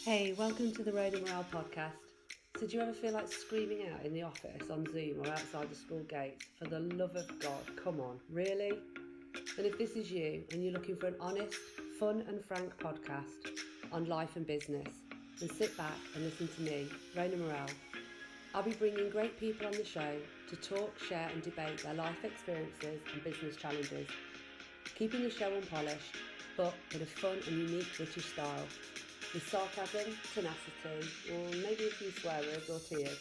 Hey, welcome to the Road and Morale podcast. So do you ever feel like screaming out in the office, on Zoom or outside the school gates? For the love of God, come on, really? And if this is you and you're looking for an honest, fun and frank podcast on life and business, then sit back and listen to me, Rona Morale. I'll be bringing great people on the show to talk, share and debate their life experiences and business challenges, keeping the show unpolished, but in a fun and unique British style, with sarcasm, tenacity, or maybe a few swear words or tears.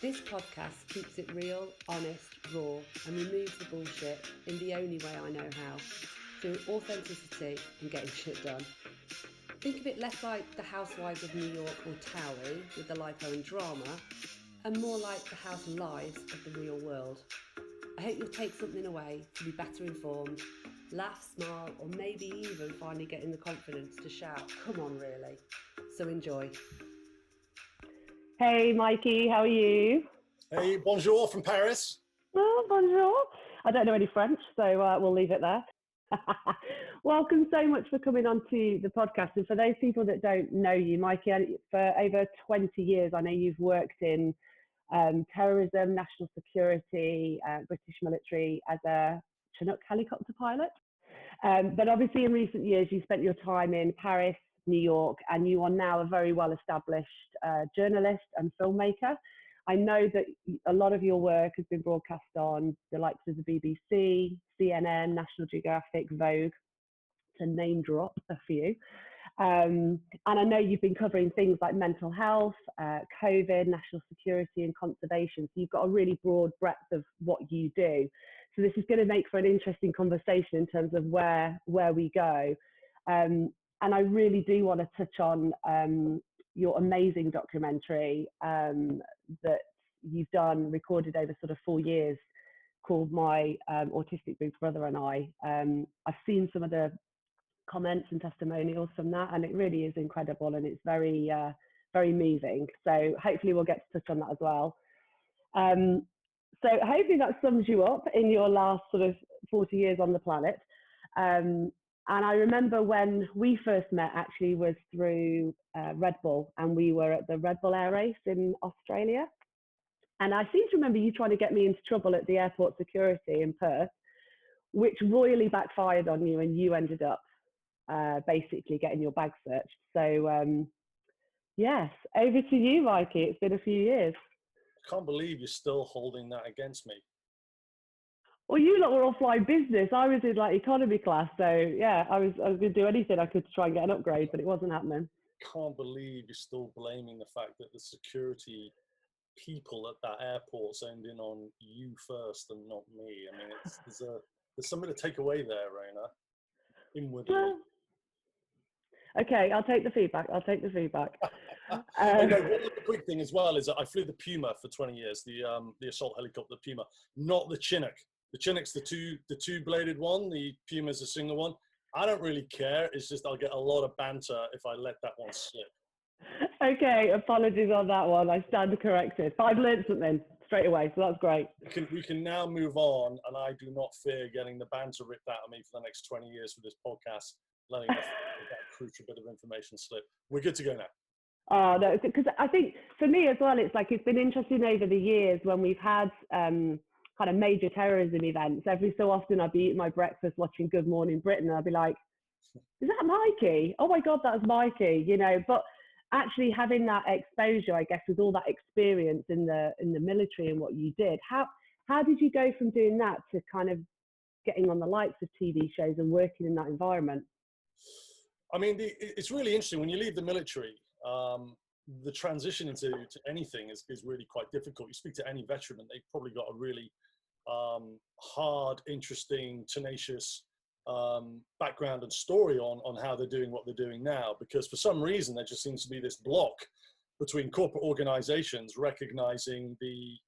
This podcast keeps it real, honest, raw, and removes the bullshit in the only way I know how, through authenticity and getting shit done. Think of it less like the Housewives of New York or Towie with the lipo and drama, and more like the house lives of the real world. I hope you'll take something away to be better informed, laugh, smile, or maybe even finally getting the confidence to shout, come on really. So enjoy. Hey Mikey, how are you? Hey, bonjour from Paris. Oh, bonjour. I don't know any French, so we'll leave it there. Welcome so much for coming on to the podcast. And for those people that don't know you, Mikey, for over 20 years, I know you've worked in terrorism, national security, British military as a Chinook helicopter pilot. But obviously in recent years, you spent your time in Paris, New York, and you are now a very well-established journalist and filmmaker. I know that a lot of your work has been broadcast on the likes of the BBC, CNN, National Geographic, Vogue, to name drop a few. And I know you've been covering things like mental health, COVID, national security and conservation. So you've got a really broad breadth of what you do. So this is going to make for an interesting conversation in terms of where we go. And I really do want to touch on your amazing documentary that you've done, recorded over sort of 4 years, called My Autistic Brother and I. I've seen some of the comments and testimonials from that, and it really is incredible, and it's very very moving. So hopefully we'll get to touch on that as well. So hopefully that sums you up in your last sort of 40 years on the planet. And I remember when we first met actually was through Red Bull, and we were at the Red Bull Air Race in Australia. And I seem to remember you trying to get me into trouble at the airport security in Perth, which royally backfired on you, and you ended up basically getting your bag searched. So yes, over to you, Mikey. It's been a few years. I can't believe you're still holding that against me. Well, you lot were offline business. I was in like economy class, so yeah, I was going to do anything I could to try and get an upgrade, but it wasn't happening. Can't believe you're still blaming the fact that the security people at that airport zoned in on you first and not me. I mean, there's something to take away there, Raina. Inwardly. Well, okay, I'll take the feedback. And no, one quick thing as well is that I flew the Puma for 20 years, the assault helicopter Puma, not the Chinook. The Chinook's the two-bladed one. The Puma's a single one. I don't really care. It's just I'll get a lot of banter if I let that one slip. Okay, apologies on that one. I stand corrected. But I've learned something straight away, so that's great. We can now move on, and I do not fear getting the banter ripped out of me for the next 20 years for this podcast, letting that crucial bit of information slip. We're good to go now. Oh, no, because I think for me as well, it's like it's been interesting over the years when we've had kind of major terrorism events. Every so often I'd be eating my breakfast watching Good Morning Britain, and I'd be like, is that Mikey? Oh my God, that's Mikey, you know. But actually having that exposure, I guess, with all that experience in the military and what you did, how did you go from doing that to kind of getting on the likes of TV shows and working in that environment? I mean, it's really interesting when you leave the military. The transition into anything is really quite difficult. You speak to any veteran, and they've probably got a really hard, interesting, tenacious background and story on how they're doing what they're doing now, because for some reason there just seems to be this block between corporate organizations recognizing the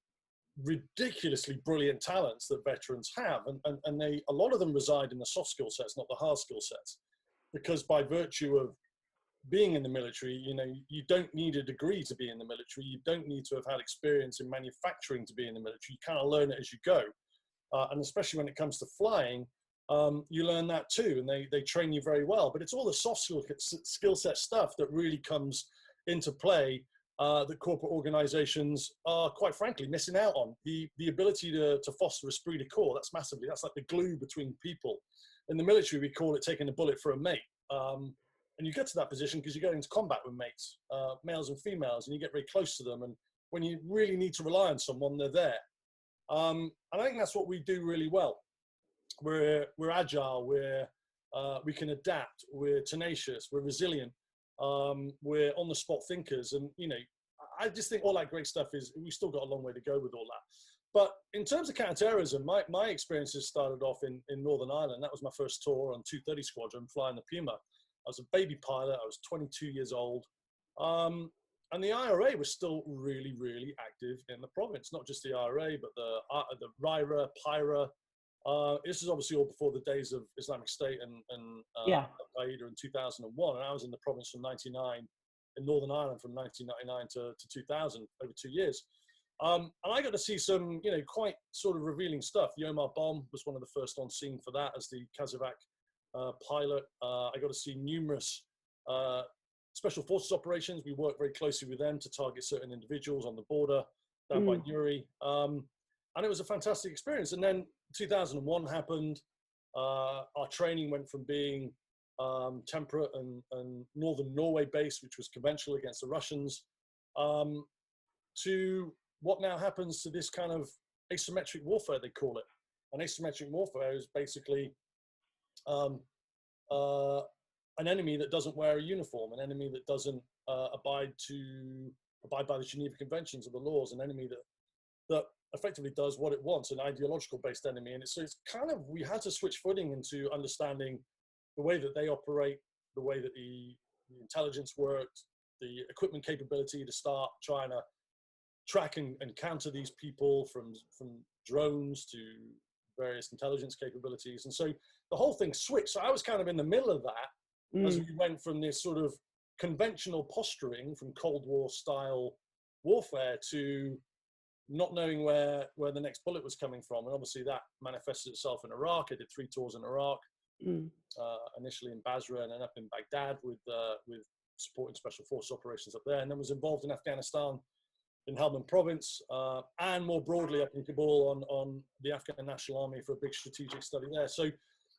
ridiculously brilliant talents that veterans have, and a lot of them reside in the soft skill sets, not the hard skill sets, because by virtue of being in the military, you know, you don't need a degree to be in the military. You don't need to have had experience in manufacturing to be in the military. You kind of learn it as you go. And especially when it comes to flying, you learn that too, and they train you very well. But it's all the soft skill set stuff that really comes into play that corporate organizations are, quite frankly, missing out on. The ability to foster esprit de corps, that's like the glue between people. In the military, we call it taking a bullet for a mate. And you get to that position because you go into combat with mates, males and females, and you get very close to them. And when you really need to rely on someone, they're there. And I think that's what we do really well. We're agile, we can adapt, we're tenacious, we're resilient, we're on the spot thinkers. And, you know, I just think all that great stuff we've still got a long way to go with all that. But in terms of counterterrorism, my experiences started off in Northern Ireland. That was my first tour on 230 Squadron, flying the Puma. I was a baby pilot. I was 22 years old. And the IRA was still really, really active in the province. Not just the IRA, but the RIRA, PIRA. This is obviously all before the days of Islamic State and Al-Qaeda in 2001. And I was in the province from 99, in Northern Ireland from 1999 to 2000, over 2 years. And I got to see some, you know, quite sort of revealing stuff. The Omar bomb was one of the first on scene for that as the Kazovac pilot. I got to see numerous special forces operations. We worked very closely with them to target certain individuals on the border down by Newry. And it was a fantastic experience. And then 2001 happened. Our training went from being temperate and northern Norway based, which was conventional against the Russians, to what now happens to this kind of asymmetric warfare, they call it. And asymmetric warfare is basically an enemy that doesn't wear a uniform, an enemy that doesn't abide by the Geneva Conventions or the laws, an enemy that effectively does what it wants, an ideological based enemy. And so it's kind of, we had to switch footing into understanding the way that they operate, the way that the intelligence worked, the equipment capability to start trying to track and counter these people from drones to various intelligence capabilities. And so the whole thing switched. So I was kind of in the middle of that as we went from this sort of conventional posturing from Cold War style warfare to not knowing where the next bullet was coming from. And obviously that manifested itself in Iraq. I did 3 tours in Iraq, initially in Basra and then up in Baghdad with supporting special forces operations up there. And then was involved in Afghanistan, in Helmand province, and more broadly up in Kabul on the Afghan National Army for a big strategic study there. So,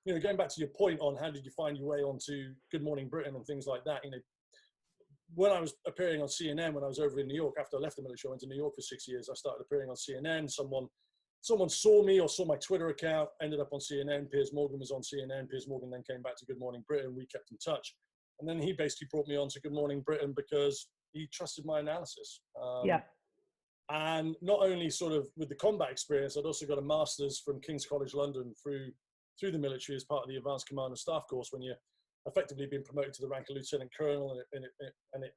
you know, going back to your point on how did you find your way onto Good Morning Britain and things like that, you know, when I was appearing on CNN, when I was over in New York, after I left the military, I went to New York for 6 years, I started appearing on CNN. Someone saw me or saw my Twitter account, ended up on CNN. Piers Morgan was on CNN. Piers Morgan then came back to Good Morning Britain. We kept in touch. And then he basically brought me on to Good Morning Britain because he trusted my analysis. And not only sort of with the combat experience, I'd also got a master's from King's College London through the military as part of the Advanced Command and Staff course. When you're effectively being promoted to the rank of Lieutenant Colonel and it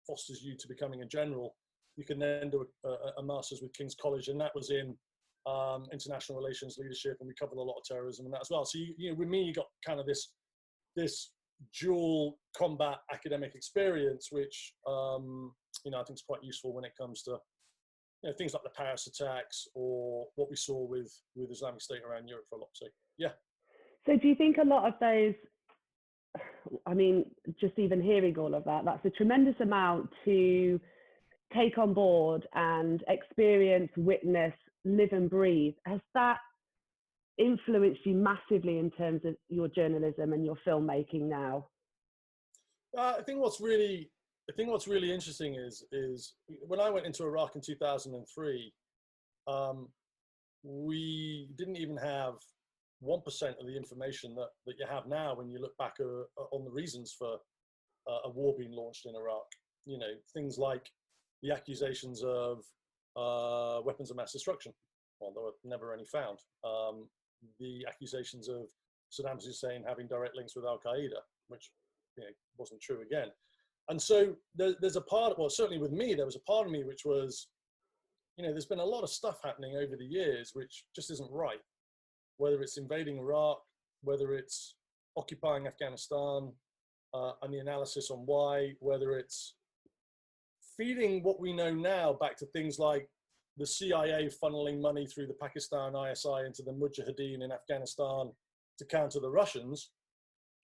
fosters you to becoming a general, you can then do a master's with King's College, and that was in international relations leadership, and we covered a lot of terrorism and that as well. So you know, with me, you got kind of this dual combat academic experience, which you know, I think is quite useful when it comes to, you know, things like the Paris attacks or what we saw with Islamic State around Europe for a lot. So yeah. So do you think a lot of those, I mean, just even hearing all of that, that's a tremendous amount to take on board and experience, witness, live and breathe. Has that influenced you massively in terms of your journalism and your filmmaking now? I think what's really interesting is when I went into Iraq in 2003, we didn't even have 1% of the information that you have now when you look back on the reasons for a war being launched in Iraq. You know, things like the accusations of weapons of mass destruction. Well, there were never any found. The accusations of Saddam Hussein having direct links with Al-Qaeda, which, you know, wasn't true again. And so there's a part, well, certainly with me, there was a part of me which was, you know, there's been a lot of stuff happening over the years which just isn't right. Whether it's invading Iraq, whether it's occupying Afghanistan, and the analysis on why, whether it's feeding what we know now back to things like the CIA funneling money through the Pakistan ISI into the Mujahideen in Afghanistan, to counter the Russians,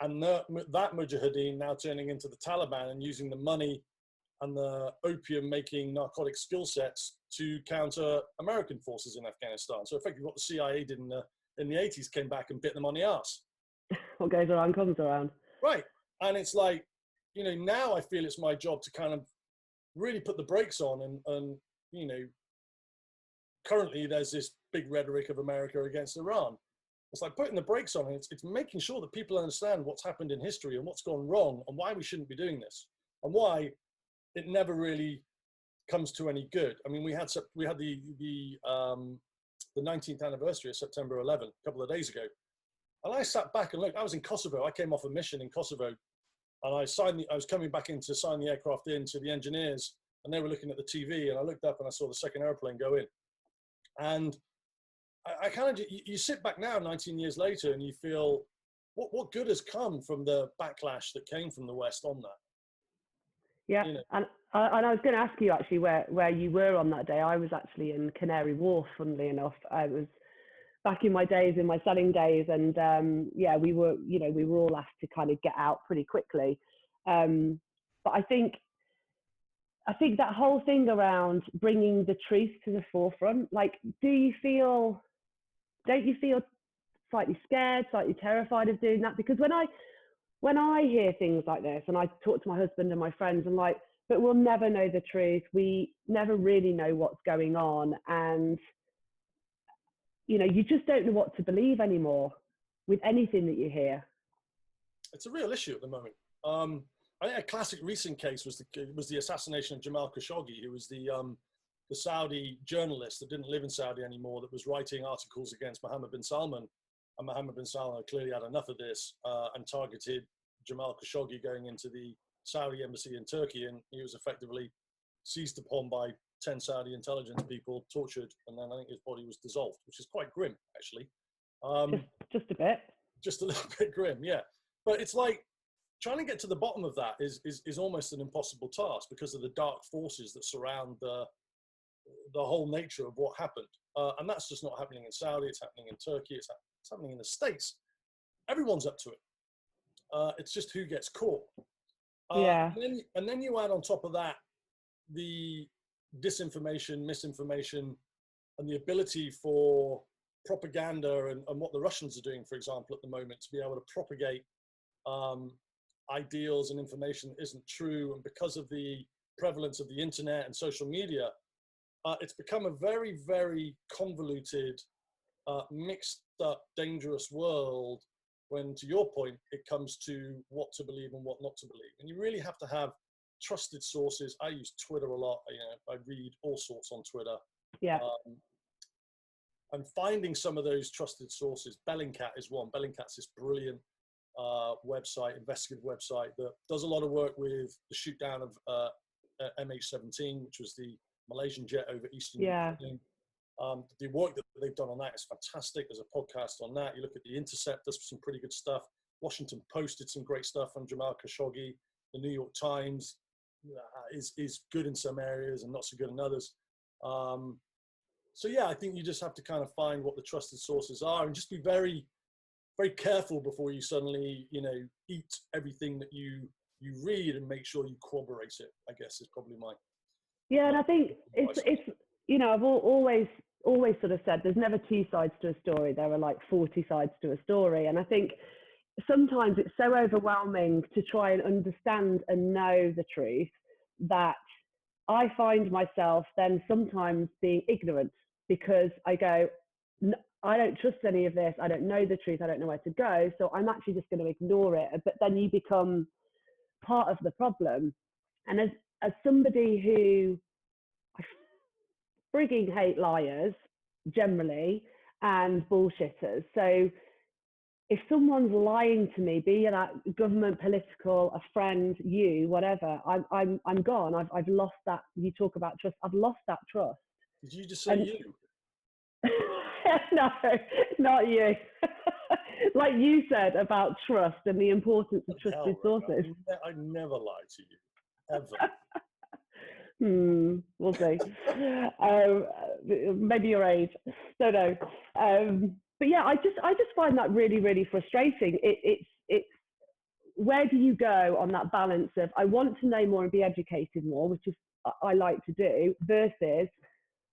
and that mujahideen now turning into the Taliban and using the money and the opium-making narcotic skill sets to counter American forces in Afghanistan. So effectively what the CIA did in the 80s came back and bit them on the ass. What goes around comes around. Right. And it's like, you know, now I feel it's my job to kind of really put the brakes on and you know, currently there's this big rhetoric of America against Iran. It's like putting the brakes on, and it's making sure that people understand what's happened in history and what's gone wrong and why we shouldn't be doing this and why it never really comes to any good. I mean, we had the 19th anniversary of September 11 a couple of days ago, and I sat back and looked. I was in Kosovo. I came off a mission in Kosovo, and I was coming back in to sign the aircraft in to the engineers, and they were looking at the TV, and I looked up and I saw the second airplane go in, and I kind of, you sit back now 19 years later and you feel what good has come from the backlash that came from the West on that. Yeah, you know? and I was going to ask you actually where you were on that day. I was actually in Canary Wharf, funnily enough. I was back in my days, in my selling days, and yeah, we were all asked to kind of get out pretty quickly. But I think that whole thing around bringing the truth to the forefront, like, don't you feel slightly scared, slightly terrified of doing that? Because when I hear things like this, and I talk to my husband and my friends, I'm like, but we'll never know the truth. We never really know what's going on. And, you know, you just don't know what to believe anymore with anything that you hear. It's a real issue at the moment. I think a classic recent case was the assassination of Jamal Khashoggi, who was the Saudi journalist that didn't live in Saudi anymore, that was writing articles against Mohammed bin Salman. And Mohammed bin Salman clearly had enough of this and targeted Jamal Khashoggi going into the Saudi embassy in Turkey. And he was effectively seized upon by 10 Saudi intelligence people, tortured, and then I think his body was dissolved, which is quite grim, actually. Just a bit. Just a little bit grim, yeah. But it's like, trying to get to the bottom of that is almost an impossible task because of the dark forces that surround the whole nature of what happened. And that's just not happening in Saudi, it's happening in Turkey, it's happening in the States. Everyone's up to it. It's just who gets caught. Yeah. And then you add on top of that the disinformation, misinformation, and the ability for propaganda and what the Russians are doing, for example, at the moment, to be able to propagate ideals and information that isn't true. And because of the prevalence of the internet and social media, it's become a very, very convoluted, mixed up, dangerous world when, to your point, it comes to what to believe and what not to believe. And you really have to have trusted sources. I use Twitter a lot. I read all sorts on Twitter. Yeah. And finding some of those trusted sources. Bellingcat is one. Bellingcat's this brilliant website, investigative website that does a lot of work with the shoot down of MH17, which was the Malaysian jet over Eastern Ukraine. The work that they've done on that is fantastic. There's a podcast on that. You look at The Intercept, does some pretty good stuff. Washington Post did some great stuff on Jamal Khashoggi. The New York Times is good in some areas and not so good in others. So yeah, I think you just have to kind of find what the trusted sources are and just be very, very careful before you suddenly, eat everything that you read, and make sure you corroborate it, I guess, is probably my... Yeah, and I think it's I've always sort of said there's never two sides to a story. There are like 40 sides to a story. And I think sometimes it's so overwhelming to try and understand and know the truth that I find myself then sometimes being ignorant, because I go, I don't trust any of this. I don't know the truth. I don't know where to go. So I'm actually just going to ignore it. But then you become part of the problem. And as somebody who I frigging hate liars generally and bullshitters. So if someone's lying to me, be that government, political, a friend, you, whatever, I'm gone. I've lost that. You talk about trust. I've lost that trust. Did you just say you? No, not you. Like you said about trust and the importance of trusted sources. I never lie to you, ever. We'll see. Maybe your age. Don't know. but yeah, I just find that really, really frustrating. It's where do you go on that balance of I want to know more and be educated more, which is I like to do, versus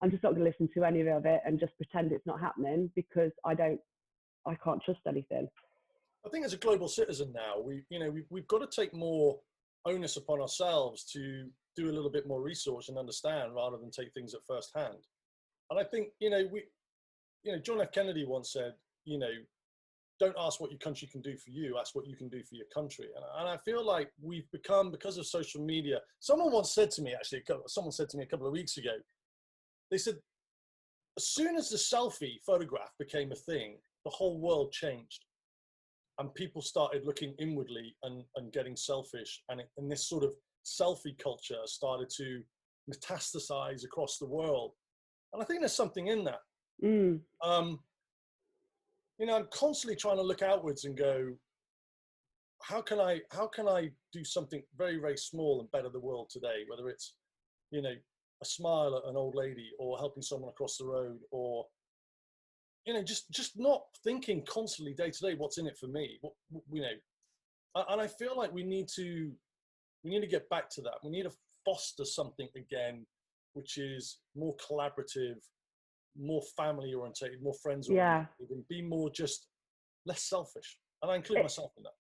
I'm just not going to listen to any of it and just pretend it's not happening because I can't trust anything. I think as a global citizen now, we've got to take more onus upon ourselves to do a little bit more research and understand rather than take things at first hand. And I think, John F. Kennedy once said, don't ask what your country can do for you, ask what you can do for your country. And I feel like we've become, because of social media, someone said to me a couple of weeks ago, they said, as soon as the selfie photograph became a thing, the whole world changed. And people started looking inwardly and getting selfish. And this sort of selfie culture started to metastasize across the world. And I think there's something in that. Mm. I'm constantly trying to look outwards and go, how can I do something very, very small and better the world today? Whether it's, a smile at an old lady or helping someone across the road, or, just not thinking constantly day to day, what's in it for me? And I feel like we need to get back to that. We need to foster something again, which is more collaborative, more family orientated, more friends orientated, and be more just less selfish. And I include myself in that.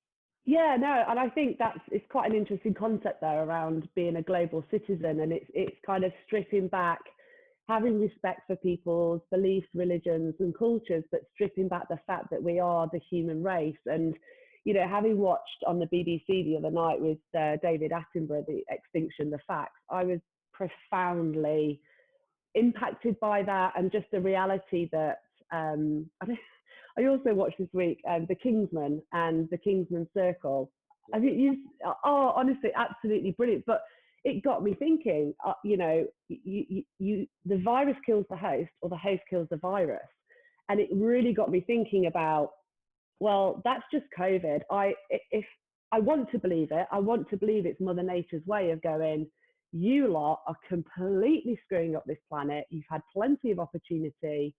Yeah, no, and I think it's quite an interesting concept there around being a global citizen, and it's kind of stripping back, having respect for people's beliefs, religions, and cultures, but stripping back the fact that we are the human race. And having watched on the BBC the other night with David Attenborough, The Extinction, the Facts, I was profoundly impacted by that, and just the reality that I also watched this week The Kingsman and The Kingsman Circle. I think honestly, absolutely brilliant. But it got me thinking. The virus kills the host, or the host kills the virus, and it really got me thinking about. Well, that's just COVID. If I want to believe it, I want to believe it's Mother Nature's way of going, you lot are completely screwing up this planet. You've had plenty of opportunity.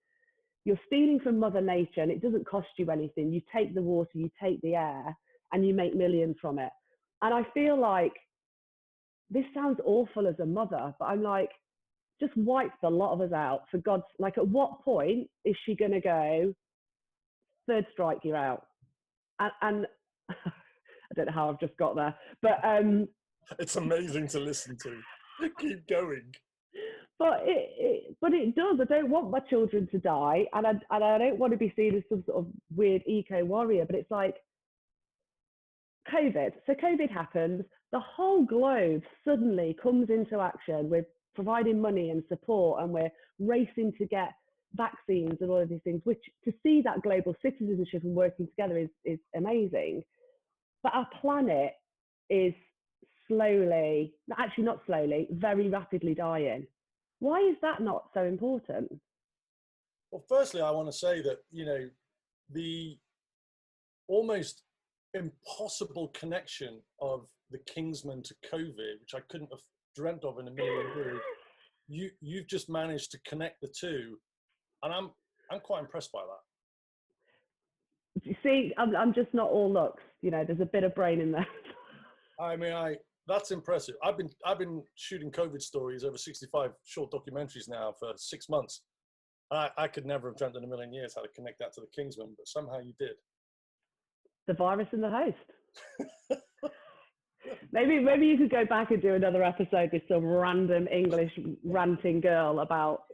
You're stealing from Mother Nature, and it doesn't cost you anything. You take the water, you take the air, and you make millions from it. And I feel like this sounds awful as a mother, but I'm like, just wipe the lot of us out, for God's like. At what point is she going to go, third strike, you're out? And I don't know how I've just got there, but it's amazing to listen to. Keep going. But it does. I don't want my children to die, and I don't want to be seen as some sort of weird eco warrior. But it's like COVID. So COVID happens. The whole globe suddenly comes into action. We're providing money and support, and we're racing to get vaccines and all of these things. Which, to see that global citizenship and working together is amazing. But our planet is slowly, actually not slowly, very rapidly dying. Why is that not so important? Well, firstly, I want to say that, the almost impossible connection of the Kingsman to COVID, which I couldn't have dreamt of in a million years, you've just managed to connect the two. And I'm quite impressed by that. You see, I'm just not all looks. There's a bit of brain in there. I mean, that's impressive. I've been shooting COVID stories, over 65 short documentaries now for 6 months. I could never have dreamt in a million years how to connect that to the Kingsman, but somehow you did. The virus and the host. Maybe you could go back and do another episode with some random English ranting girl about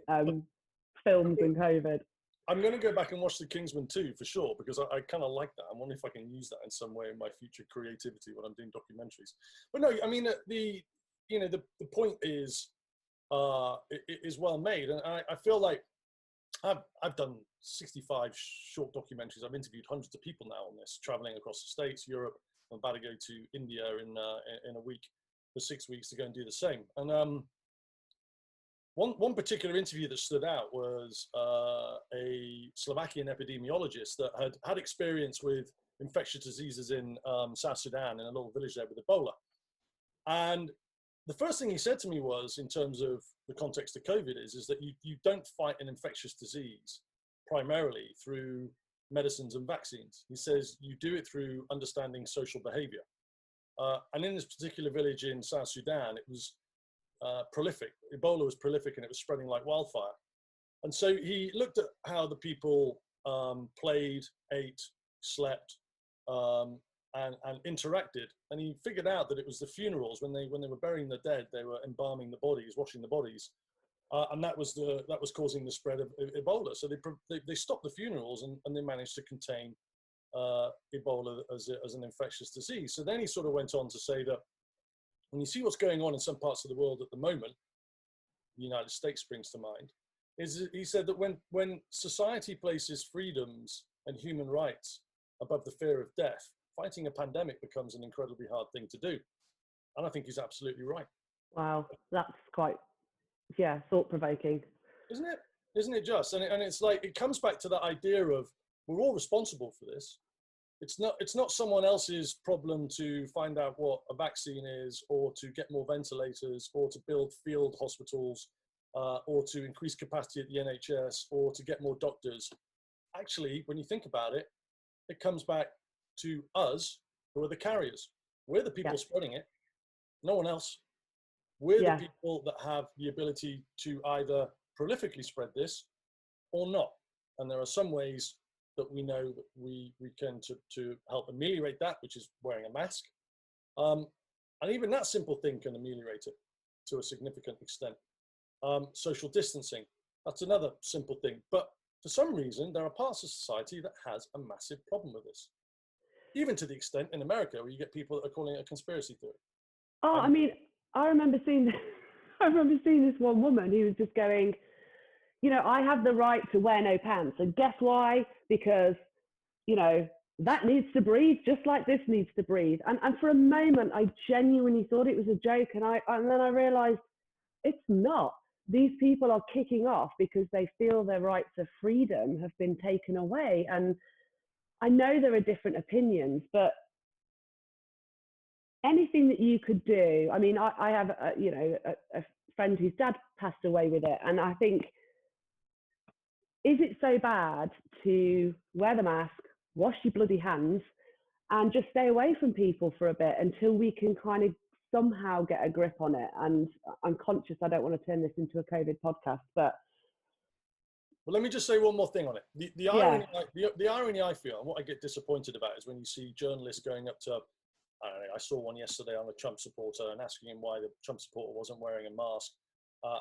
films and COVID. I'm going to go back and watch The Kingsman too, for sure, because I kind of like that. I wonder if I can use that in some way in my future creativity when I'm doing documentaries. But no, I mean, the point is well made, and I feel like I've done 65 short documentaries. I've interviewed hundreds of people now on this, traveling across the States, Europe. I'm about to go to India in a week for 6 weeks to go and do the same. And one particular interview that stood out was a Slovakian epidemiologist that had experience with infectious diseases in South Sudan, in a little village there with Ebola. And the first thing he said to me was, in terms of the context of COVID, is that you don't fight an infectious disease primarily through medicines and vaccines. He says you do it through understanding social behavior. And in this particular village in South Sudan, it was prolific. Ebola was prolific and it was spreading like wildfire. And so he looked at how the people played, ate, slept, and interacted. And he figured out that it was the funerals when they were burying the dead, they were embalming the bodies, washing the bodies. And that was causing the spread of Ebola. So they stopped the funerals and they managed to contain Ebola as an infectious disease. So then he sort of went on to say that when you see what's going on in some parts of the world at the moment, the United States springs to mind, he said that when society places freedoms and human rights above the fear of death, fighting a pandemic becomes an incredibly hard thing to do. And I think he's absolutely right. Wow, that's quite, yeah, thought-provoking. Isn't it? Isn't it just? And it's like, it comes back to that idea of we're all responsible for this. It's not someone else's problem to find out what a vaccine is, or to get more ventilators, or to build field hospitals, or to increase capacity at the NHS, or to get more doctors. Actually, when you think about it, it comes back to us, who are the carriers. We're the people spreading it, no one else. We're the people that have the ability to either prolifically spread this or not. And there are some ways that we know that we can to help ameliorate that, which is wearing a mask. And even that simple thing can ameliorate it to a significant extent. Social distancing, that's another simple thing. But for some reason, there are parts of society that has a massive problem with this. Even to the extent in America where you get people that are calling it a conspiracy theory. Oh, I mean, I remember seeing this one woman who was just going, you know, I have the right to wear no pants. And guess why? Because, you know, that needs to breathe just like this needs to breathe. And for a moment, I genuinely thought it was a joke. And then I realized it's not. These people are kicking off because they feel their rights of freedom have been taken away. And I know there are different opinions, but anything that you could do. I mean, I have a friend whose dad passed away with it, and I think, is it so bad to wear the mask, wash your bloody hands, and just stay away from people for a bit until we can kind of somehow get a grip on it? And I'm conscious I don't want to turn this into a COVID podcast, but well, let me just say one more thing on it. The irony I feel, and what I get disappointed about, is when you see journalists going up to, I don't know, I saw one yesterday on a Trump supporter and asking him why the Trump supporter wasn't wearing a mask.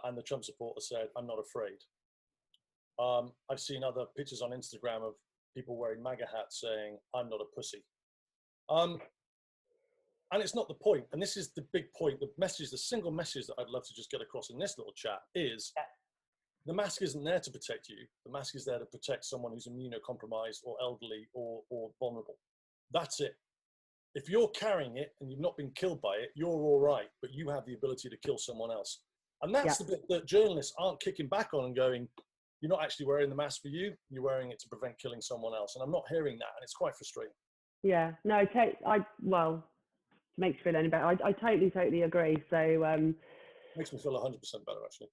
And the Trump supporter said, "I'm not afraid." I've seen other pictures on Instagram of people wearing MAGA hats saying, "I'm not a pussy." And it's not the point. And this is the big point. The single message that I'd love to just get across in this little chat is, the mask isn't there to protect you. The mask is there to protect someone who's immunocompromised or elderly or vulnerable. That's it. If you're carrying it and you've not been killed by it, you're all right, but you have the ability to kill someone else. And that's the bit that journalists aren't kicking back on and going, you're not actually wearing the mask for you, you're wearing it to prevent killing someone else. And I'm not hearing that, and it's quite frustrating. Yeah, no, well, to make you feel any better, I totally agree. So makes me feel 100% better, actually.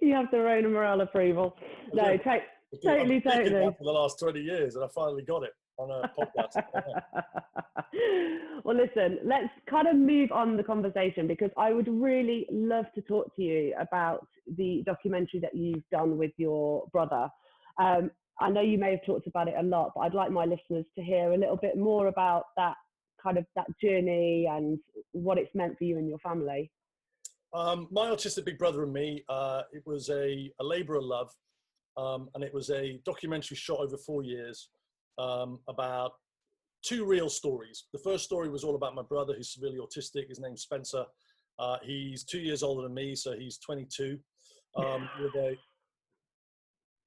You have the Rona Morale approval. No, totally. For the last 20 years, and I finally got it on a podcast. Well, listen, let's kind of move on the conversation, because I would really love to talk to you about the documentary that you've done with your brother. I know you may have talked about it a lot, but I'd like my listeners to hear a little bit more about that journey and what it's meant for you and your family. My Autistic Big Brother and Me, it was a labour of love, and it was a documentary shot over 4 years about 2 real stories. The first story was all about my brother, who's severely autistic. His name's Spencer. He's 2 years older than me, so he's 22.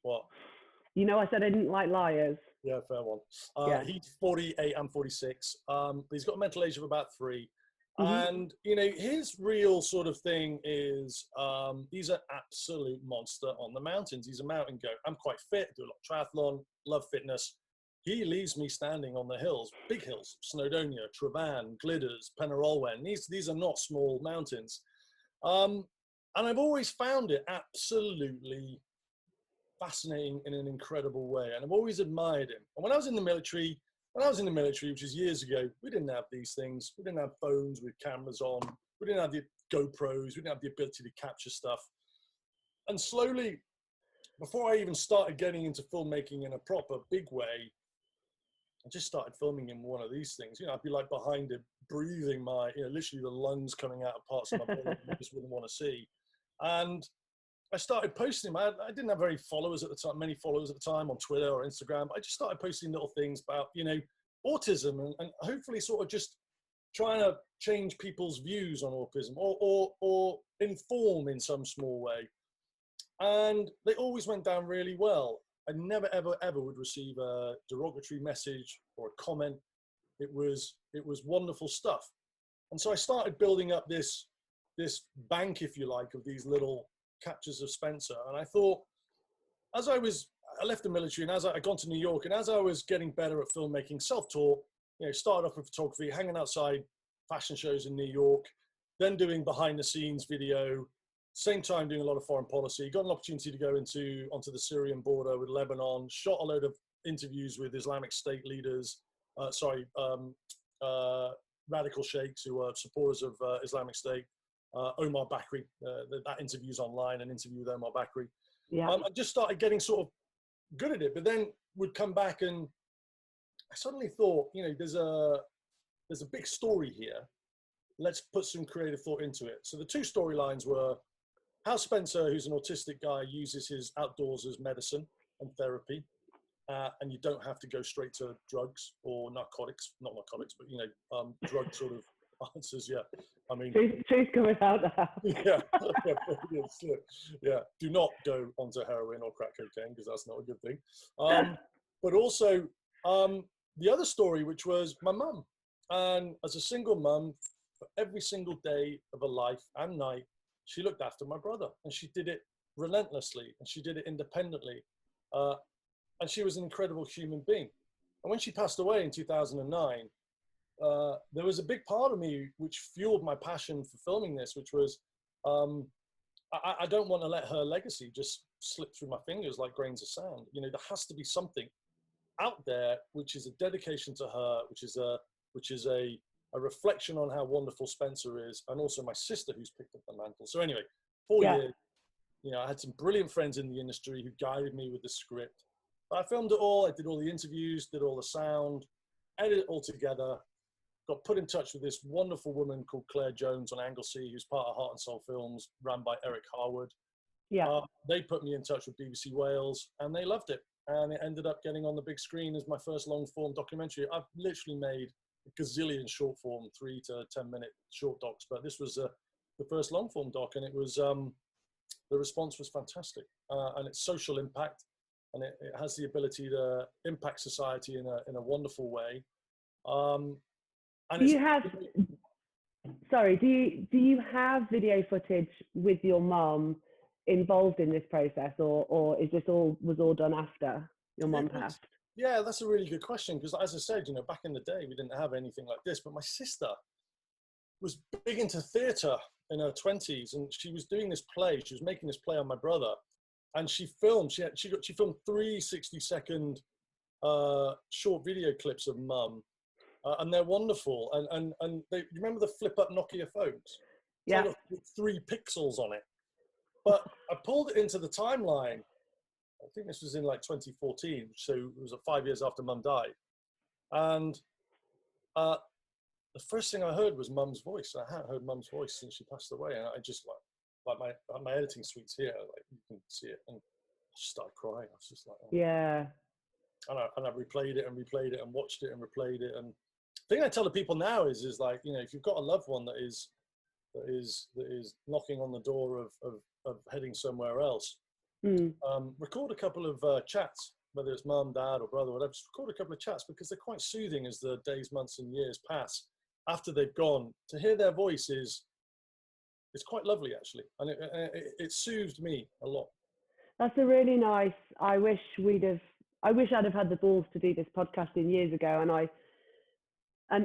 What? You know, I said I didn't like liars. Yeah, fair one. He's 48, I'm 46. He's got a mental age of about 3. And, you know, his real sort of thing is he's an absolute monster on the mountains. He's a mountain goat. I'm quite fit, do a lot of triathlon, love fitness. He leaves me standing on the hills, big hills, Snowdonia, Travan, Gliders, Penarolwen. These are not small mountains. And I've always found it absolutely fascinating in an incredible way. And I've always admired him. And when I was in the military, which was years ago, we didn't have these things. We didn't have phones with cameras on. We didn't have the GoPros. We didn't have the ability to capture stuff. And slowly, before I even started getting into filmmaking in a proper big way, I just started filming in one of these things. I'd be like behind it, breathing my, literally the lungs coming out of parts of my body you just wouldn't want to see. And I started posting them. I didn't have many followers at the time on Twitter or Instagram. I just started posting little things about, autism and hopefully sort of just trying to change people's views on autism or inform in some small way. And they always went down really well. I never, ever, ever would receive a derogatory message or a comment. It was wonderful stuff. And so I started building up this bank, if you like, of these little captures of Spencer. And I thought, I left the military, and as I'd gone to New York, and as I was getting better at filmmaking, self-taught, started off with photography, hanging outside fashion shows in New York, then doing behind the scenes video, same time doing a lot of foreign policy, got an opportunity to go onto the Syrian border with Lebanon, shot a load of interviews with Islamic State leaders, radical sheikhs who are supporters of Islamic State, Omar Bakri, that interview's online, an interview with Omar Bakri. Yeah. I just started getting sort of good at it, but then would come back and I suddenly thought, there's a big story here. Let's put some creative thought into it. So the two storylines were how Spencer, who's an autistic guy, uses his outdoors as medicine and therapy. And you don't have to go straight to drugs or narcotics, not narcotics, but, drug sort of answers. Yeah. I mean, truth coming out now. Yeah. Yeah. Do not go onto heroin or crack cocaine because that's not a good thing. But also the other story, which was my mum. And as a single mum, for every single day of her life and night, she looked after my brother, and she did it relentlessly, and she did it independently. And she was an incredible human being. And when she passed away in 2009, there was a big part of me which fueled my passion for filming this, which was, I don't want to let her legacy just slip through my fingers like grains of sand. There has to be something out there which is a dedication to her, which is a reflection on how wonderful Spencer is, and also my sister who's picked up the mantle. So anyway, 4 years, I had some brilliant friends in the industry who guided me with the script. But I filmed it all. I did all the interviews, did all the sound, edited it all together. Got put in touch with this wonderful woman called Claire Jones on Anglesey, who's part of Heart and Soul Films, ran by Eric Harwood. Yeah. They put me in touch with BBC Wales, and they loved it. And it ended up getting on the big screen as my first long-form documentary. I've literally made a gazillion short-form 3 to 10-minute short docs, but this was the first long-form doc, and it was the response was fantastic, and its social impact, and it has the ability to impact society in a wonderful way. And do you have video footage with your mum involved in this process, or is this was all done after your mum passed? Yeah, that's a really good question, because as I said, back in the day, we didn't have anything like this, but my sister was big into theatre in her 20s, and she was doing this play. She was making this play on my brother, and she filmed 3 60-second short video clips of mum. And they're wonderful. And you remember the flip up Nokia phones? Yeah. With 3 pixels on it. But I pulled it into the timeline. I think this was in like 2014. So it was 5 years after mum died. And the first thing I heard was mum's voice. I hadn't heard mum's voice since she passed away. And I just like my editing suite's here, like you can see it. And I just started crying. I was just like, oh. Yeah. And I replayed it and watched it and replayed it. And the thing I tell the people now is like, if you've got a loved one that is knocking on the door of heading somewhere else, record a couple of chats, whether it's mum, dad, or brother, whatever. Just record a couple of chats, because they're quite soothing as the days, months, and years pass after they've gone. To hear their voice it's quite lovely, actually, and it soothed me a lot. That's a really nice. I wish I'd have had the balls to do this podcasting years ago, and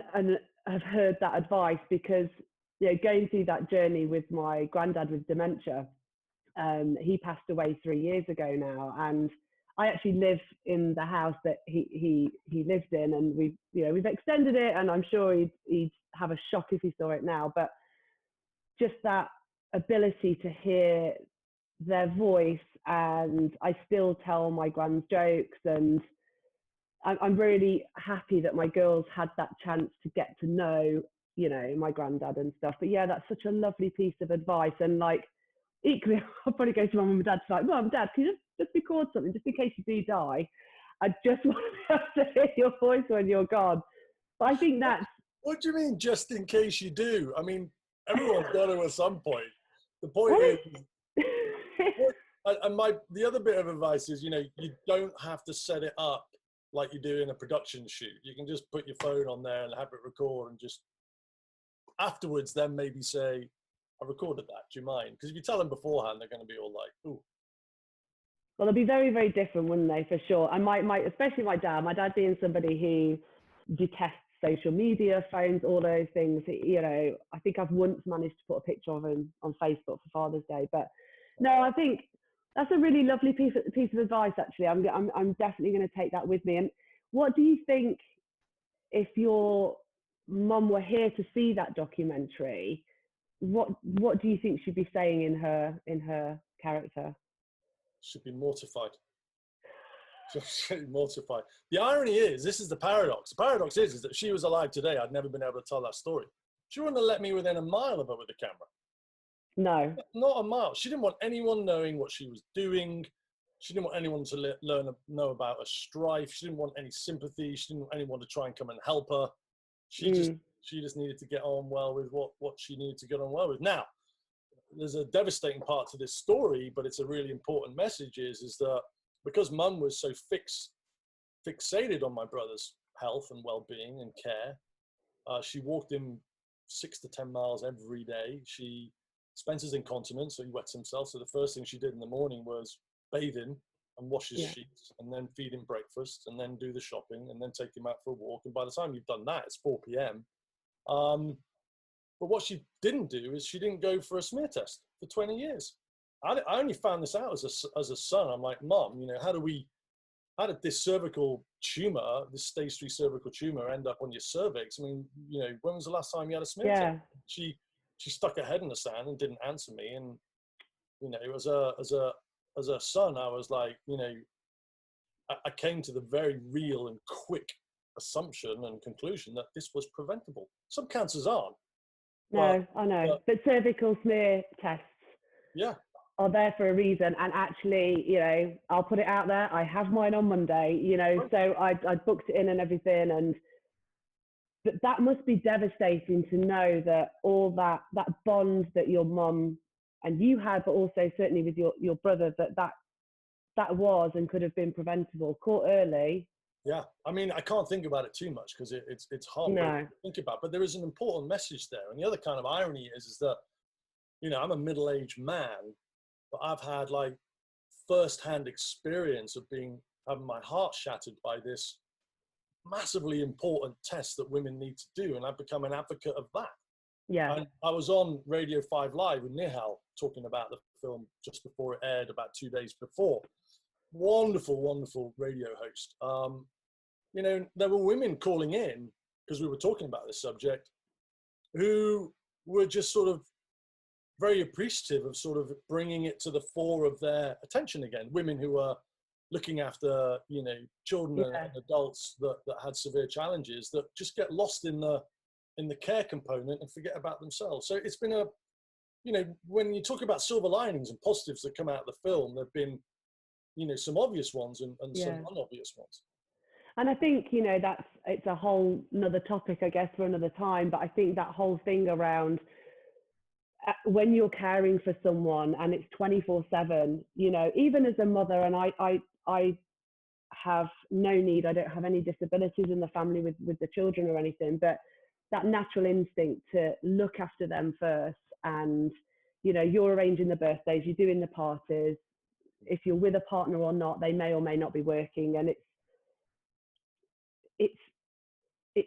have heard that advice, because going through that journey with my granddad with dementia, He passed away 3 years ago now, and I actually live in the house that he lived in, and we've extended it, and I'm sure he'd have a shock if he saw it now. But just that ability to hear their voice, and I still tell my grand's jokes, and I'm really happy that my girls had that chance to get to know, my granddad and stuff. But yeah, that's such a lovely piece of advice. And like, equally, I'll probably go to mum and dad to like, Mum, Dad, can you just record something just in case you do die? I just want to be able to hear your voice when you're gone. But I think that's... What do you mean, just in case you do? I mean, everyone's got to at some point. The point is, and the other bit of advice is, you don't have to set it up like you do in a production shoot. You can just put your phone on there and have it record, and just afterwards then maybe say, I recorded that, do you mind? Because if you tell them beforehand, they're going to be all like, ooh. Well, they'll be very, very different, wouldn't they, for sure. And especially my dad being somebody who detests social media, phones, all those things. I think I've once managed to put a picture of him on Facebook for Father's Day. But no, I think that's a really lovely piece of advice, actually. I'm definitely going to take that with me. And what do you think, if your mum were here to see that documentary, what do you think she'd be saying in her character? She'd be mortified. She'd be mortified. The irony is, this is the paradox. The paradox is that if she was alive today, I'd never been able to tell that story. She wouldn't have let me within a mile of her with the camera. No. Not a mile. She didn't want anyone knowing what she was doing. She didn't want anyone to know about her strife. She didn't want any sympathy. She didn't want anyone to try and come and help her. She just needed to get on well with what she needed to get on well with. Now, there's a devastating part to this story, but it's a really important message is that because Mum was so fixated on my brother's health and well-being and care, she walked him 6 to 10 miles every day. Spencer's incontinent, so he wets himself. So the first thing she did in the morning was bathe him and wash his sheets, and then feed him breakfast, and then do the shopping, and then take him out for a walk. And by the time you've done that, it's 4 p.m. But what she didn't do is she didn't go for a smear test for 20 years. I only found this out as a son. I'm like, Mom, how did this cervical tumor, this stage 3 cervical tumor, end up on your cervix? I mean, when was the last time you had a smear test? She stuck her head in the sand and didn't answer me. And as a son, I was like, I came to the very real and quick assumption and conclusion that this was preventable. Some cancers aren't. No, I know. But cervical smear tests are there for a reason. And actually, I'll put it out there. I have mine on Monday, so I booked it in and everything. But that must be devastating to know that all that bond that your mum and you had, but also certainly with your brother, that was and could have been preventable, caught early. Yeah, I mean, I can't think about it too much because it's hard to think about. But there is an important message there, and the other kind of irony is that I'm a middle-aged man, but I've had like first-hand experience of having my heart shattered by this massively important test that women need to do, and I've become an advocate of that. Yeah. And I was on Radio 5 Live with Nihal talking about the film just before it aired, about 2 days before. Wonderful, wonderful radio host. There were women calling in because we were talking about this subject who were just sort of very appreciative of sort of bringing it to the fore of their attention again. Women who are looking after, children and adults that had severe challenges that just get lost in the care component and forget about themselves. So it's been when you talk about silver linings and positives that come out of the film, there've been, some obvious ones and some unobvious ones. And I think, it's a whole nother topic, I guess, for another time. But I think that whole thing around when you're caring for someone and it's 24/7, even as a mother, and I have no need, I don't have any disabilities in the family with the children or anything, but that natural instinct to look after them first. And, you're arranging the birthdays, you're doing the parties. If you're with a partner or not, they may or may not be working. And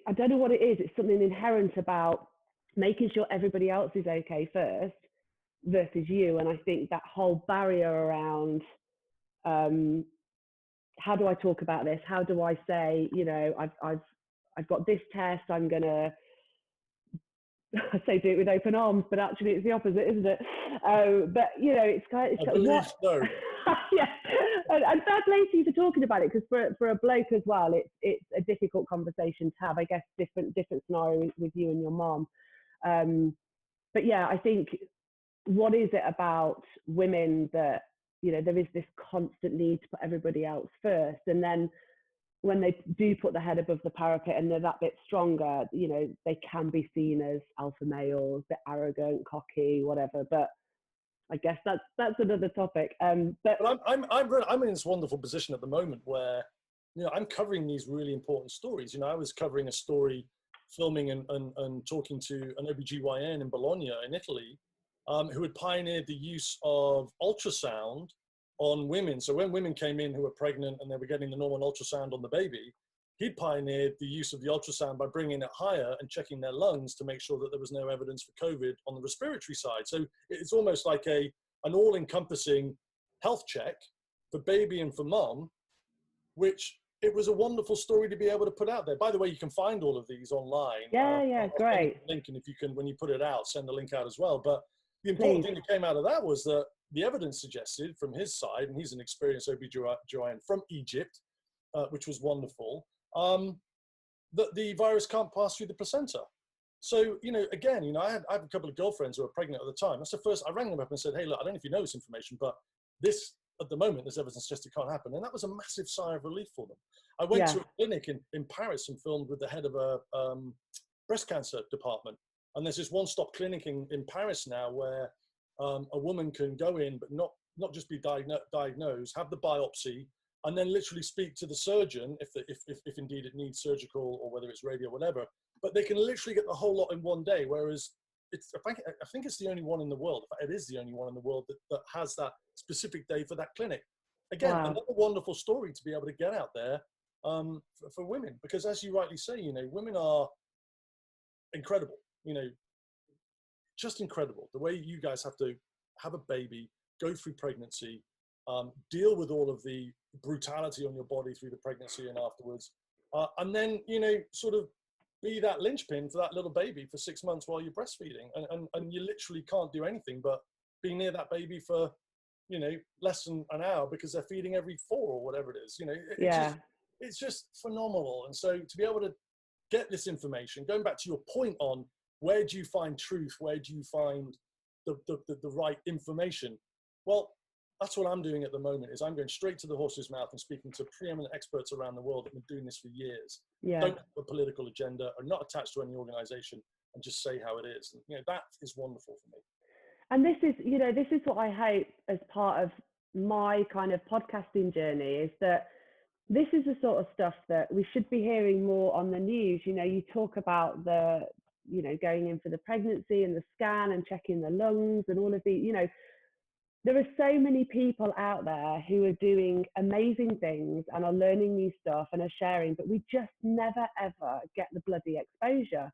I don't know what it is. It's something inherent about making sure everybody else is okay first, versus you. And I think that whole barrier around, how do I talk about this? How do I say, I've got this test, I'm going to, I say do it with open arms, but actually it's the opposite, isn't it? But it's kind of, I believe so. yeah, and fair play to you for talking about it, because for a bloke as well, it's a difficult conversation to have. I guess different scenario with you and your mom. But yeah, I think, what is it about women that there is this constant need to put everybody else first, and then when they do put their head above the parapet and they're that bit stronger, they can be seen as alpha males, a bit arrogant, cocky, whatever. But I guess that's another topic. But I'm in this wonderful position at the moment where, I'm covering these really important stories. I was covering a story, filming and talking to an OBGYN in Bologna in Italy, who had pioneered the use of ultrasound on women. So when women came in who were pregnant and they were getting the normal ultrasound on the baby, he'd pioneered the use of the ultrasound by bringing it higher and checking their lungs to make sure that there was no evidence for COVID on the respiratory side. So it's almost like an all-encompassing health check for baby and for mum, which it was a wonderful story to be able to put out there. By the way, you can find all of these online. Yeah, I'll great. send you the link, and if you can, when you put it out, send the link out as well. But the important thing that came out of that was that the evidence suggested from his side, and he's an experienced OB/GYN from Egypt, which was wonderful, that the virus can't pass through the placenta. So, again, I had a couple of girlfriends who were pregnant at the time. That's the first, I rang them up and said, hey, look, I don't know if you know this information, but this, at the moment, there's evidence suggests it can't happen. And that was a massive sigh of relief for them. I went to a clinic in Paris and filmed with the head of a breast cancer department. And there's this one-stop clinic in Paris now where a woman can go in, but not just be diagnosed, have the biopsy, and then literally speak to the surgeon if indeed it needs surgical or whether it's radio or whatever. But they can literally get the whole lot in one day, whereas I think it's the only one in the world. It is the only one in the world that has that specific day for that clinic. Again, another wonderful story to be able to get out there for women, because as you rightly say, women are incredible. Just incredible. The way you guys have to have a baby, go through pregnancy, deal with all of the brutality on your body through the pregnancy and afterwards, and then sort of be that linchpin for that little baby for 6 months while you're breastfeeding, and you literally can't do anything but be near that baby for less than an hour because they're feeding every 4 or whatever it is. It's just phenomenal. And so to be able to get this information, going back to your point on where do you find truth, where do you find the right information, well, that's what I'm doing at the moment. Is I'm going straight to the horse's mouth and speaking to preeminent experts around the world that have been doing this for years. Don't have a political agenda, are not attached to any organization, and just say how it is. And, that is wonderful for me. And this is what I hope as part of my kind of podcasting journey, is that this is the sort of stuff that we should be hearing more on the news. You talk about the, going in for the pregnancy and the scan and checking the lungs and all of the, there are so many people out there who are doing amazing things and are learning new stuff and are sharing, but we just never, ever get the bloody exposure.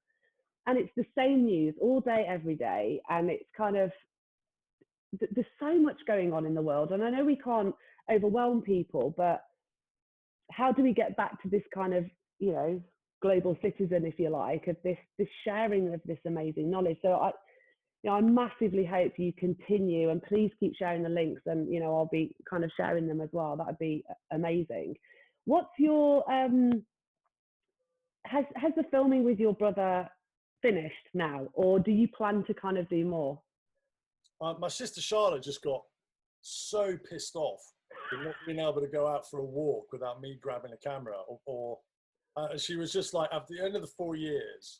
And it's the same news all day, every day. And it's kind of, there's so much going on in the world. And I know we can't overwhelm people, but how do we get back to this kind of, global citizen, if you like, of this sharing of this amazing knowledge? So I massively hope you continue, and please keep sharing the links, and I'll be kind of sharing them as well. That would be amazing. What's your has the filming with your brother finished now, or do you plan to kind of do more? My sister Charlotte just got so pissed off with not being able to go out for a walk without me grabbing a camera, or she was just like, at the end of the 4 years,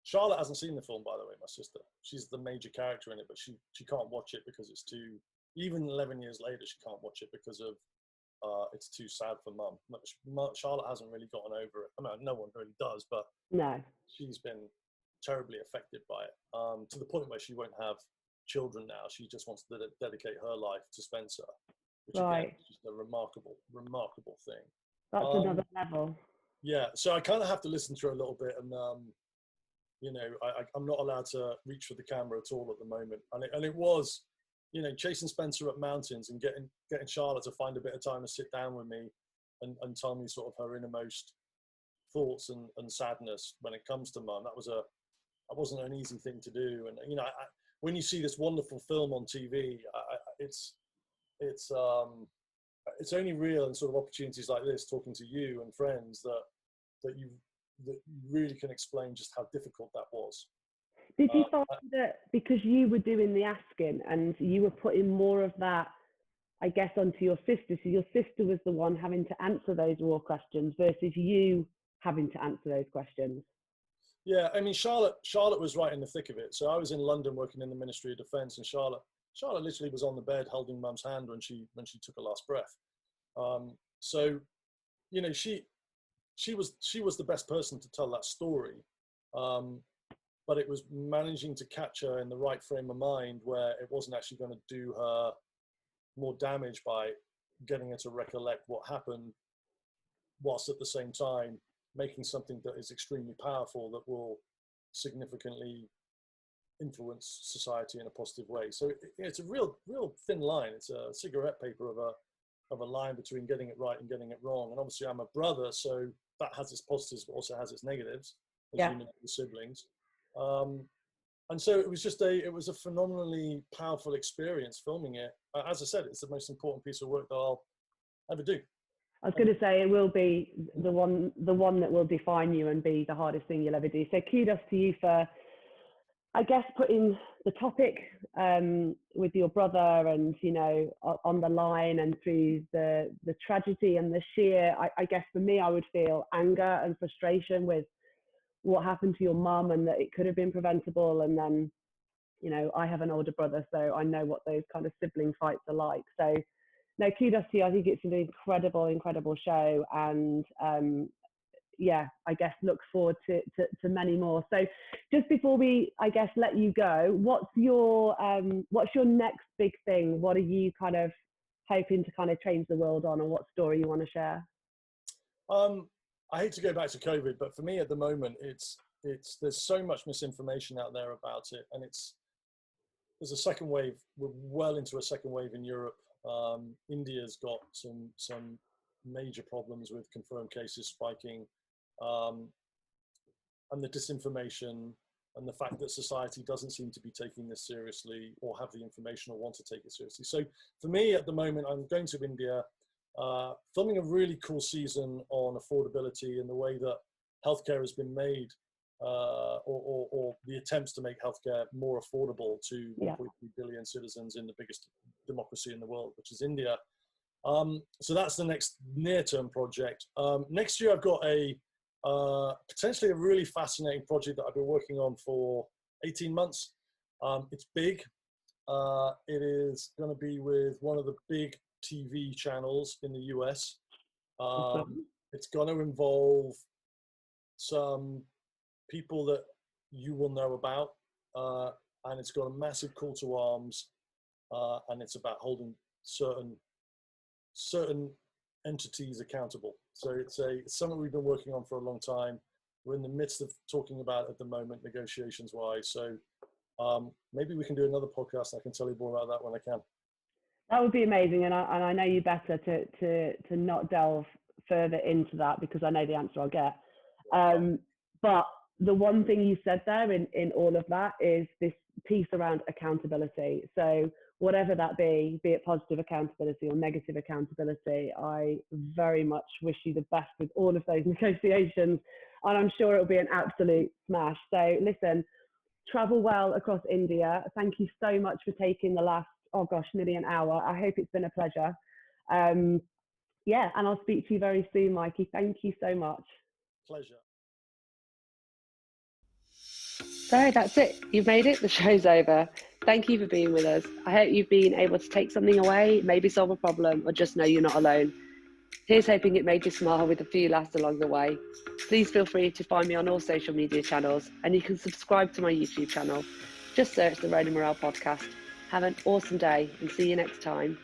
Charlotte hasn't seen the film, by the way, my sister. She's the major character in it, but she can't watch it because it's too, even 11 years later, she can't watch it because of, it's too sad for mum. Charlotte hasn't really gotten over it. I mean, no one really does, but no, she's been terribly affected by it, to the point where she won't have children now. She just wants to dedicate her life to Spencer, which again is just a remarkable thing. That's another level. Yeah, so I kind of have to listen to her a little bit and you know, I'm not allowed to reach for the camera at all at the moment. And it was, you know, chasing Spencer up mountains and getting Charlotte to find a bit of time to sit down with me and tell me sort of her innermost thoughts and sadness when it comes to Mum. That wasn't an easy thing to do. And, you know, when you see this wonderful film on TV, it's only real in sort of opportunities like this, talking to you and friends, that you really can explain just how difficult that was. Did you find that because you were doing the asking and you were putting more of that, I guess, onto your sister, so your sister was the one having to answer those raw questions versus you having to answer those questions? Yeah, I mean, Charlotte was right in the thick of it. So I was in London working in the Ministry of Defence, and Charlotte literally was on the bed holding Mum's hand when she took her last breath. So, you know, she was the best person to tell that story. But it was managing to catch her in the right frame of mind where it wasn't actually going to do her more damage by getting her to recollect what happened, whilst at the same time making something that is extremely powerful that will significantly influence society in a positive way. So it's a real thin line. It's a cigarette paper of a line between getting it right and getting it wrong. And obviously I'm a brother, so that has its positives but also has its negatives, as you know, with siblings. And so it was a phenomenally powerful experience filming it. As I said, it's the most important piece of work that I'll ever do. I was going to say it will be the one that will define you and be the hardest thing you'll ever do. So kudos to you for, I guess, putting the topic with your brother and, you know, on the line and through the tragedy and the sheer, I guess for me, I would feel anger and frustration with what happened to your mum and that it could have been preventable. And then, you know, I have an older brother, so I know what those kind of sibling fights are like. So no, kudos to you. I think it's an incredible show. And yeah, I guess look forward to many more. So just before we, I guess, let you go, what's your next big thing? What are you kind of hoping to kind of change the world on, or what story you want to share? I hate to go back to COVID, but for me at the moment, there's so much misinformation out there about it, and there's a second wave. We're well into a second wave in Europe. India's got some major problems with confirmed cases spiking, and the disinformation and the fact that society doesn't seem to be taking this seriously or have the information or want to take it seriously. So for me at the moment, I'm going to India, filming a really cool season on affordability and the way that healthcare has been made, or the attempts to make healthcare more affordable to 1.3 billion citizens in the biggest democracy in the world, which is India. So that's the next near-term project. Next year, I've got potentially a really fascinating project that I've been working on for 18 months. It's big. It is going to be with one of the big TV channels in the US. It's going to involve some people that you will know about, and it's got a massive call to arms, and it's about holding certain entities accountable. So it's something we've been working on for a long time. We're in the midst of talking about it at the moment, negotiations wise. So maybe we can do another podcast. I can tell you more about that when I can. That would be amazing, and I know you better to not delve further into that because I know the answer I'll get. But the one thing you said there in all of that is this piece around accountability. So whatever that be it positive accountability or negative accountability, I very much wish you the best with all of those negotiations, and I'm sure it'll be an absolute smash. So listen, travel well across India. Thank you so much for taking the last, nearly an hour. I hope it's been a pleasure. Yeah, and I'll speak to you very soon, Mikey. Thank you so much. Pleasure. So that's it. You've made it. The show's over. Thank you for being with us. I hope you've been able to take something away, maybe solve a problem, or just know you're not alone. Here's hoping it made you smile with a few laughs along the way. Please feel free to find me on all social media channels, and you can subscribe to my YouTube channel. Just search the Rona Morel Podcast. Have an awesome day and see you next time.